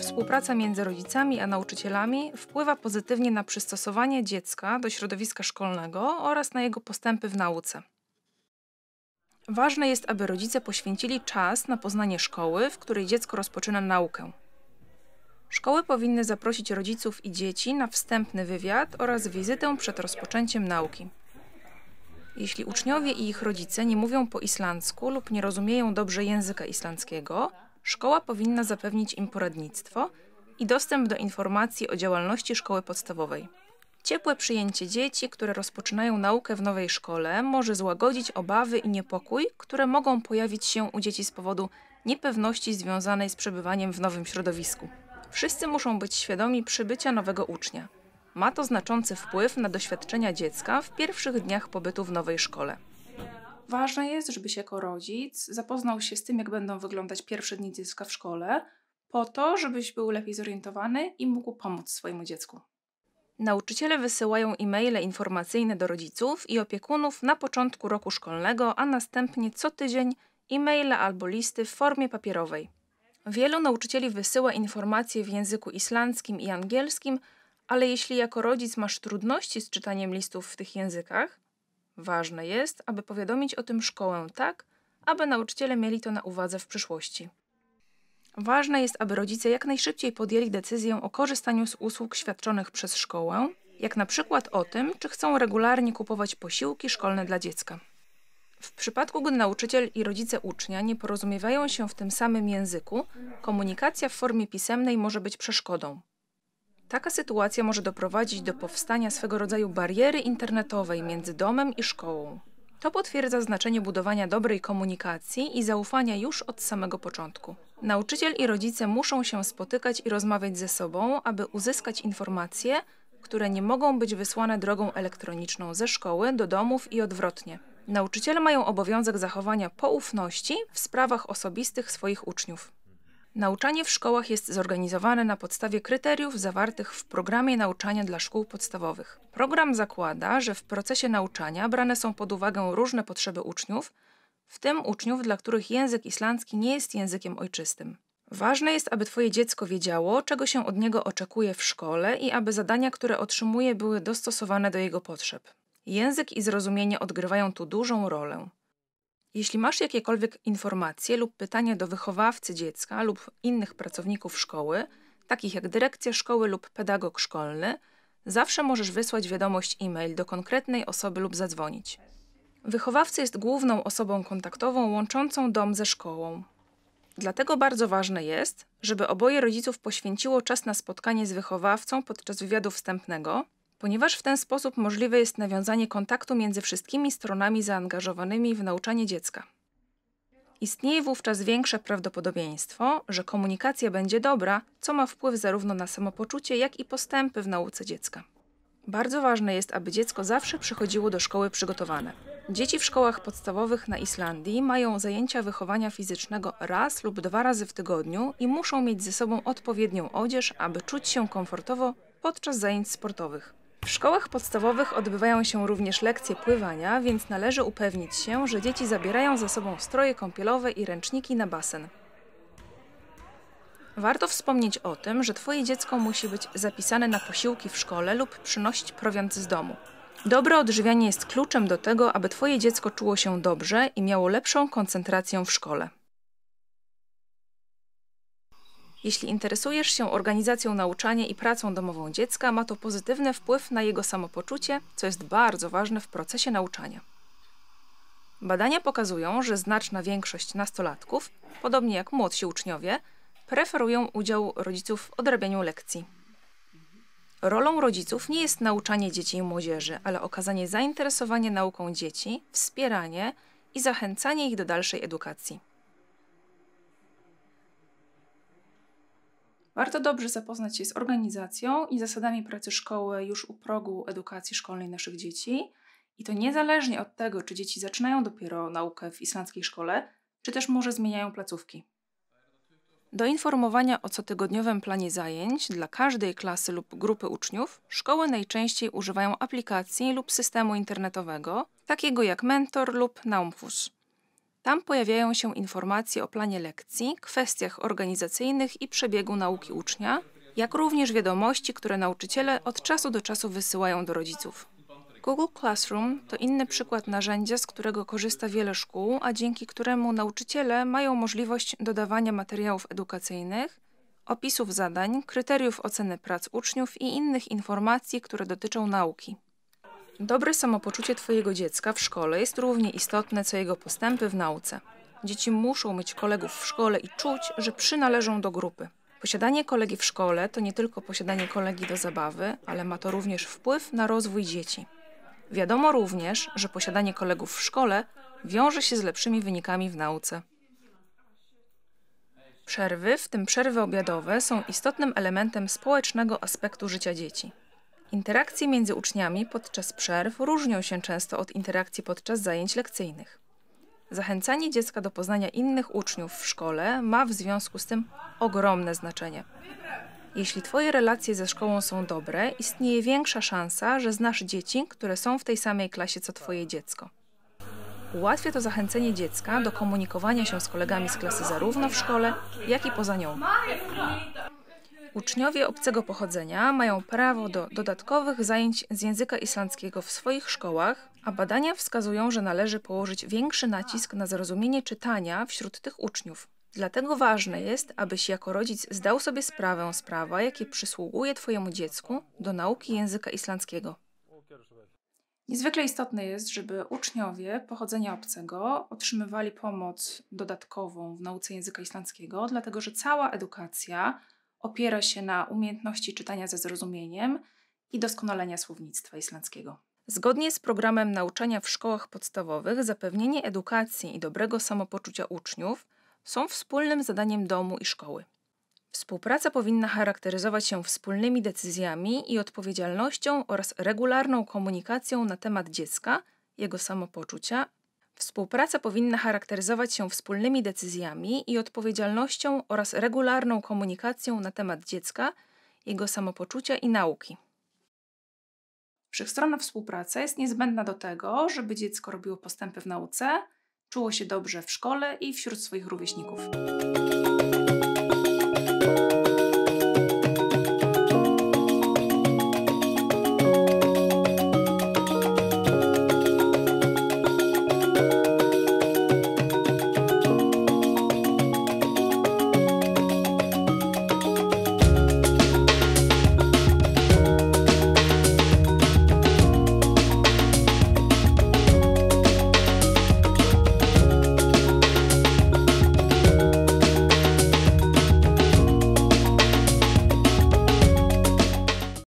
współpraca między rodzicami a nauczycielami wpływa pozytywnie na przystosowanie dziecka do środowiska szkolnego oraz na jego postępy w nauce. Ważne jest, aby rodzice poświęcili czas na poznanie szkoły, w której dziecko rozpoczyna naukę. Szkoły powinny zaprosić rodziców i dzieci na wstępny wywiad oraz wizytę przed rozpoczęciem nauki. Jeśli uczniowie i ich rodzice nie mówią po islandzku lub nie rozumieją dobrze języka islandzkiego, szkoła powinna zapewnić im poradnictwo i dostęp do informacji o działalności szkoły podstawowej. Ciepłe przyjęcie dzieci, które rozpoczynają naukę w nowej szkole, może złagodzić obawy i niepokój, które mogą pojawić się u dzieci z powodu niepewności związanej z przebywaniem w nowym środowisku. Wszyscy muszą być świadomi przybycia nowego ucznia. Ma to znaczący wpływ na doświadczenia dziecka w pierwszych dniach pobytu w nowej szkole. Ważne jest, żebyś jako rodzic zapoznał się z tym, jak będą wyglądać pierwsze dni dziecka w szkole, po to, żebyś był lepiej zorientowany i mógł pomóc swojemu dziecku. Nauczyciele wysyłają e-maile informacyjne do rodziców i opiekunów na początku roku szkolnego, a następnie co tydzień e-maile albo listy w formie papierowej. Wielu nauczycieli wysyła informacje w języku islandzkim i angielskim, ale jeśli jako rodzic masz trudności z czytaniem listów w tych językach, ważne jest, aby powiadomić o tym szkołę tak, aby nauczyciele mieli to na uwadze w przyszłości. Ważne jest, aby rodzice jak najszybciej podjęli decyzję o korzystaniu z usług świadczonych przez szkołę, jak na przykład o tym, czy chcą regularnie kupować posiłki szkolne dla dziecka. W przypadku, gdy nauczyciel i rodzice ucznia nie porozumiewają się w tym samym języku, komunikacja w formie pisemnej może być przeszkodą. Taka sytuacja może doprowadzić do powstania swego rodzaju bariery internetowej między domem i szkołą. To potwierdza znaczenie budowania dobrej komunikacji i zaufania już od samego początku. Nauczyciel i rodzice muszą się spotykać i rozmawiać ze sobą, aby uzyskać informacje, które nie mogą być wysłane drogą elektroniczną ze szkoły do domów i odwrotnie. Nauczyciele mają obowiązek zachowania poufności w sprawach osobistych swoich uczniów. Nauczanie w szkołach jest zorganizowane na podstawie kryteriów zawartych w programie nauczania dla szkół podstawowych. Program zakłada, że w procesie nauczania brane są pod uwagę różne potrzeby uczniów, w tym uczniów, dla których język islandzki nie jest językiem ojczystym. Ważne jest, aby Twoje dziecko wiedziało, czego się od niego oczekuje w szkole i aby zadania, które otrzymuje, były dostosowane do jego potrzeb. Język i zrozumienie odgrywają tu dużą rolę. Jeśli masz jakiekolwiek informacje lub pytania do wychowawcy dziecka lub innych pracowników szkoły, takich jak dyrekcja szkoły lub pedagog szkolny, zawsze możesz wysłać wiadomość e-mail do konkretnej osoby lub zadzwonić. Wychowawca jest główną osobą kontaktową łączącą dom ze szkołą. Dlatego bardzo ważne jest, żeby oboje rodziców poświęciło czas na spotkanie z wychowawcą podczas wywiadu wstępnego, ponieważ w ten sposób możliwe jest nawiązanie kontaktu między wszystkimi stronami zaangażowanymi w nauczanie dziecka. Istnieje wówczas większe prawdopodobieństwo, że komunikacja będzie dobra, co ma wpływ zarówno na samopoczucie, jak i postępy w nauce dziecka. Bardzo ważne jest, aby dziecko zawsze przychodziło do szkoły przygotowane. Dzieci w szkołach podstawowych na Islandii mają zajęcia wychowania fizycznego raz lub 2 razy w tygodniu i muszą mieć ze sobą odpowiednią odzież, aby czuć się komfortowo podczas zajęć sportowych. W szkołach podstawowych odbywają się również lekcje pływania, więc należy upewnić się, że dzieci zabierają ze sobą stroje kąpielowe i ręczniki na basen. Warto wspomnieć o tym, że Twoje dziecko musi być zapisane na posiłki w szkole lub przynosić prowiant z domu. Dobre odżywianie jest kluczem do tego, aby Twoje dziecko czuło się dobrze i miało lepszą koncentrację w szkole. Jeśli interesujesz się organizacją nauczania i pracą domową dziecka, ma to pozytywny wpływ na jego samopoczucie, co jest bardzo ważne w procesie nauczania. Badania pokazują, że znaczna większość nastolatków, podobnie jak młodsi uczniowie, preferują udział rodziców w odrabianiu lekcji. Rolą rodziców nie jest nauczanie dzieci i młodzieży, ale okazanie zainteresowania nauką dzieci, wspieranie i zachęcanie ich do dalszej edukacji. Warto dobrze zapoznać się z organizacją i zasadami pracy szkoły już u progu edukacji szkolnej naszych dzieci. I to niezależnie od tego, czy dzieci zaczynają dopiero naukę w islandzkiej szkole, czy też może zmieniają placówki. Do informowania o cotygodniowym planie zajęć dla każdej klasy lub grupy uczniów szkoły najczęściej używają aplikacji lub systemu internetowego, takiego jak Mentor lub Naumfus. Tam pojawiają się informacje o planie lekcji, kwestiach organizacyjnych i przebiegu nauki ucznia, jak również wiadomości, które nauczyciele od czasu do czasu wysyłają do rodziców. Google Classroom to inny przykład narzędzia, z którego korzysta wiele szkół, a dzięki któremu nauczyciele mają możliwość dodawania materiałów edukacyjnych, opisów zadań, kryteriów oceny prac uczniów i innych informacji, które dotyczą nauki. Dobre samopoczucie Twojego dziecka w szkole jest równie istotne, co jego postępy w nauce. Dzieci muszą mieć kolegów w szkole i czuć, że przynależą do grupy. Posiadanie kolegi w szkole to nie tylko posiadanie kolegi do zabawy, ale ma to również wpływ na rozwój dzieci. Wiadomo również, że posiadanie kolegów w szkole wiąże się z lepszymi wynikami w nauce. Przerwy, w tym przerwy obiadowe, są istotnym elementem społecznego aspektu życia dzieci. Interakcje między uczniami podczas przerw różnią się często od interakcji podczas zajęć lekcyjnych. Zachęcanie dziecka do poznania innych uczniów w szkole ma w związku z tym ogromne znaczenie. Jeśli Twoje relacje ze szkołą są dobre, istnieje większa szansa, że znasz dzieci, które są w tej samej klasie co Twoje dziecko. Ułatwia to zachęcenie dziecka do komunikowania się z kolegami z klasy zarówno w szkole, jak i poza nią. Uczniowie obcego pochodzenia mają prawo do dodatkowych zajęć z języka islandzkiego w swoich szkołach, a badania wskazują, że należy położyć większy nacisk na zrozumienie czytania wśród tych uczniów. Dlatego ważne jest, abyś jako rodzic zdał sobie sprawę z prawa, jakie przysługuje Twojemu dziecku do nauki języka islandzkiego. Niezwykle istotne jest, żeby uczniowie pochodzenia obcego otrzymywali pomoc dodatkową w nauce języka islandzkiego, dlatego że cała edukacja opiera się na umiejętności czytania ze zrozumieniem i doskonalenia słownictwa islandzkiego. Zgodnie z programem nauczania w szkołach podstawowych, zapewnienie edukacji i dobrego samopoczucia uczniów są wspólnym zadaniem domu i szkoły. Współpraca powinna charakteryzować się wspólnymi decyzjami i odpowiedzialnością oraz regularną komunikacją na temat dziecka, jego samopoczucia. Współpraca powinna charakteryzować się wspólnymi decyzjami i odpowiedzialnością oraz regularną komunikacją na temat dziecka, jego samopoczucia i nauki. Wszechstronna współpraca jest niezbędna do tego, żeby dziecko robiło postępy w nauce, czuło się dobrze w szkole i wśród swoich rówieśników.